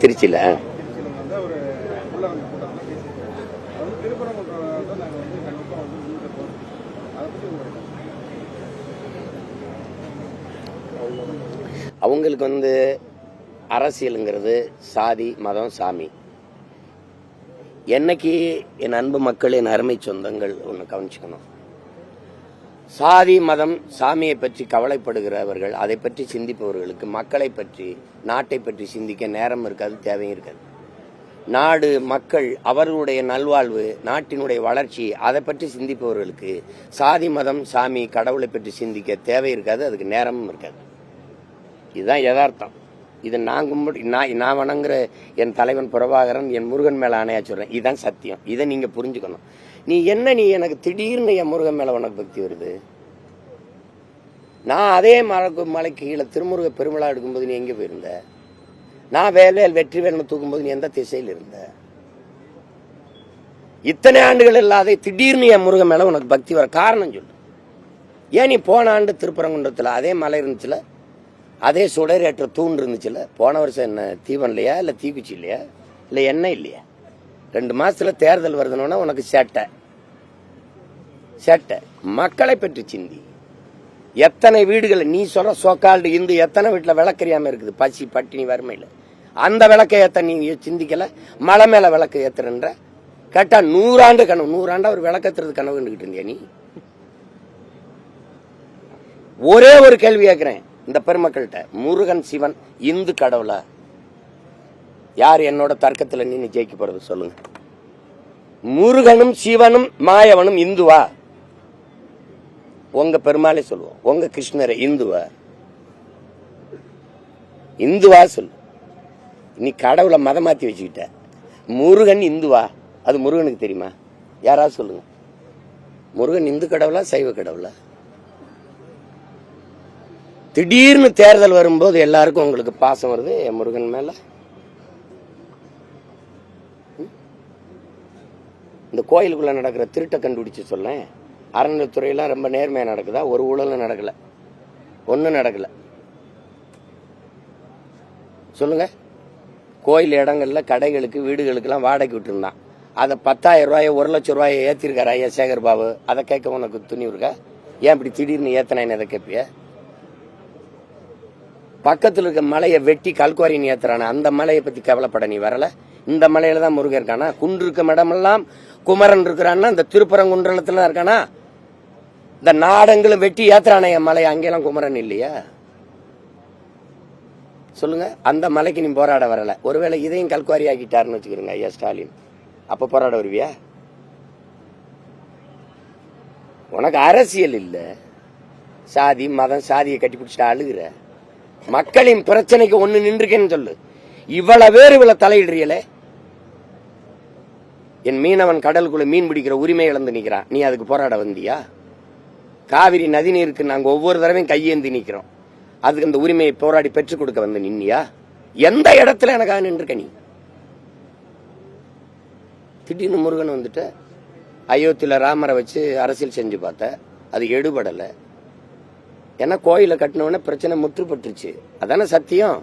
திருச்சியில அவங்களுக்கு அரசியலுங்கிறது சாதி மதம் சாமி. என்னைக்கு என் அன்பு மக்கள், என் அருமை சொந்தங்கள் ஒன்று கவனிச்சுக்கணும். சாதி மதம் சாமியை பற்றி கவலைப்படுகிறவர்கள், அதை பற்றி சிந்திப்பவர்களுக்கு மக்களை பற்றி நாட்டை பற்றி சிந்திக்க நேரம் இருக்காது, தேவையும் இருக்காது. நாடு மக்கள் அவர்களுடைய நல்வாழ்வு நாட்டினுடைய வளர்ச்சி அதை பற்றி சிந்திப்பவர்களுக்கு சாதி மதம் சாமி கடவுளை பற்றி சிந்திக்க தேவை இருக்காது, அதுக்கு நேரமும் இருக்காது. இதுதான் யதார்த்தம். இது நான் வணங்குற என் தலைவன் பிரபாகரன், என் முருகன் மேல ஆணையா சொல்றேன். இதுதான் சத்தியம். இதை நீங்க புரிஞ்சுக்கணும். நீ எனக்கு திடீர்னு என் முருகன் மேல உனக்கு பக்தி வருது? நான் அதே மலைக்கு கீழே திருமுருக பெருமளா எடுக்கும்போது நீ எங்க போயிருந்த? நான் வெற்றி வேலை தூக்கும்போது நீ எந்த திசையில் இருந்த? இத்தனை ஆண்டுகள் இல்லாத திடீர்னு என் முருகன் மேல உனக்கு பக்தி வர காரணம் சொல்லு. ஏன் நீ போன ஆண்டு திருப்பரங்குன்றத்துல அதே மலை இருந்துச்சுல, அதே சுடரேற்ற தூண் இருந்துச்சுல, போன வருஷம் என்ன தீபம் இல்லையா, இல்ல தீக்குச்சி இல்லையா, இல்ல எண்ணெய் இல்லையா? 2 மாசத்துல தேர்தல் வருதுன்னா உனக்கு சேட்டை. மக்களை பற்றி சிந்தி. எத்தனை வீடுகள் நீ சொல்ற சோக்கால்டு இந்து எத்தனை வீட்டுல விளக்கறியாம இருக்குது, பசி பட்டினி வறுமையில. அந்த விளக்கை ஏத்த நீ சிந்திக்கல. மலை மேல விளக்கு ஏத்துறன்ற கேட்டா 100 ஆண்டு கனவு, 100 ஆண்டா ஒரு விளக்கத்துறது கனவு கண்டுகிட்டு இருந்தியா நீ? ஒரே ஒரு கேள்வி கேட்கிறேன் இந்த பெருமக்கள்கிட்ட, முருகன் சிவன் இந்து கடவுளா? யார் என்னோட தர்க்கத்துல நின்று ஜெயிக்க போறது சொல்லுங்க? முருகனும் சிவனும் மாயவனும் இந்துவா? உங்க பெருமாளே சொல்லுவோம். உங்க கிருஷ்ணரை இந்துவா? இந்துவா சொல்லு. நீ கடவுளை மதம் மாத்தி வச்சுக்கிட்ட. முருகன் இந்துவா? அது முருகனுக்கு தெரியுமா? யாராவது சொல்லுங்க. முருகன் இந்து கடவுளா சைவ கடவுளா? திடீர்னு தேர்தல் வரும்போது எல்லாருக்கும் உங்களுக்கு பாசம் வருது முருகன் மேல. இந்த கோயிலுக்குள்ள நடக்கிற திருட்டை கண்டுபிடிச்சு சொல்ல. அறநிலைத்துறையெல்லாம் ரொம்ப நேர்மையா நடக்குதா? ஒரு ஊழலும் நடக்கல, ஒன்னும் நடக்கல. சொல்லுங்க. கோயில் இடங்கள்ல கடைகளுக்கு வீடுகளுக்கு எல்லாம் வாடகை விட்டு இருந்தான். அதை 10,000 ரூபாய் 1 லட்சம் ரூபாய் ஏத்திருக்காரு ஐயா சேகர் பாபு. அதை கேட்க உனக்கு துணிவு இருக்கா? ஏன் இப்படி திடீர்னு ஏத்தனேன்னு அதை கேட்பிய? பக்கத்தில் இருக்க மலையை வெட்டி கல்குவாரி நீ ஏத்துறான, அந்த மலையை பத்தி கவலைப்பட நீ வரல. இந்த மலையில தான் முருகன் இருக்கானா? குன்று இருக்க இடமெல்லாம் குமரன் இருக்கிறான்னா இந்த திருப்பரங்குன்றத்துல இருக்கானா? இந்த நாடங்களும் வெட்டி ஏத்துறானே என் மலை, அங்கெல்லாம் குமரன் இல்லையா? சொல்லுங்க. அந்த மலைக்கு நீ போராட வரல. ஒருவேளை இதையும் கல்குவாரி ஆக்கிட்டாருன்னு வச்சுக்கிறீங்க ஐயா ஸ்டாலின், அப்ப போராட வருவியா? உனக்கு அரசியல் இல்ல, சாதி மதம் சாதியை கட்டி பிடிச்சிட்டு அழுகுற. மக்களின் பிரச்சனைக்கு ஒண்ணு நின்றுக்கேன்னு சொல்லு. இவ்வளவு பேர் இவ்வளவு தலையிடுறீங்களே. என் மீனவன் கடலுக்குள்ள மீன் பிடிக்கிற உரிமை இழந்து நிக்கிறான், நீ அதுக்கு போராட வந்தியா? காவிரி நதி நீருக்கு நாங்க ஒவ்வொரு தடவையும் கையேந்தி நிக்கிறோம், அதுக்கு அந்த உரிமையை போராடி பெற்றுக் கொடுக்க வந்து நின்னியா? எந்த இடத்துல எனக்காக நின்றுக்க நீ? திடீர்னு முருகன் வந்துட்டு அயோத்தியில ராமரை வச்சு அரசியல் செஞ்சு பார்த்த, அது எடுபடல. ஏன்னா கோயில கட்டினவன பிரச்சனை முற்றுப்பட்டுருச்சு, அதான சத்தியம்.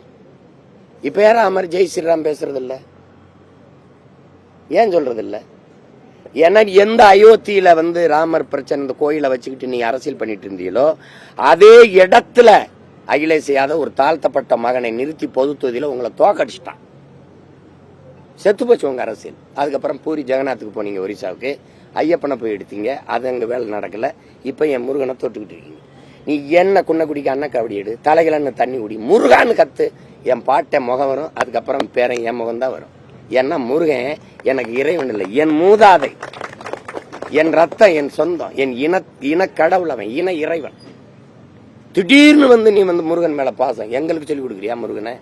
இப்ப யாரும் அது மாதிரி ஜெய் ஸ்ரீராம் பேசுறது இல்ல, ஏன் சொல்றது இல்ல? ஏன்னா எந்த அயோத்தியில ராமர் பிரச்சனை இந்த கோயிலை வச்சுக்கிட்டு நீ அரசியல் பண்ணிட்டு இருந்தீங்களோ அதே இடத்துல அகிலேஷ் யாதவ் ஒரு தாழ்த்தப்பட்ட மகனை நிறுத்தி பொது தொகுதியில உங்களை தோக்கடிச்சிட்டான். செத்து போச்சு உங்க அரசியல். அதுக்கப்புறம் பூரி ஜெகநாத்துக்கு போனீங்க, ஒரிசாவுக்கு ஐயப்பனை போய் எடுத்தீங்க, அது அங்க வேலை நடக்கல. இப்ப என் முருகனை தொட்டுக்கிட்டு இருக்கீங்க. நீ என்ன குன்ன குடிக்க அண்ணா கபடி எடு, தலைகளன்னு தண்ணி குடி, முருகான்னு கத்து, என் பாட்டை முகம் வரும். அதுக்கப்புறம் பேரன் என் முகம் தான் வரும். ஏன்னா முருகன் எனக்கு இறைவன் இல்லை, என் மூதாதை, என் ரத்தம், என் சொந்தம், என் இன கடவுள், அவன் இன இறைவன். திடீர்னு நீ முருகன் மேல பாசம் எங்களுக்கு சொல்லி கொடுக்குறியா முருகனை?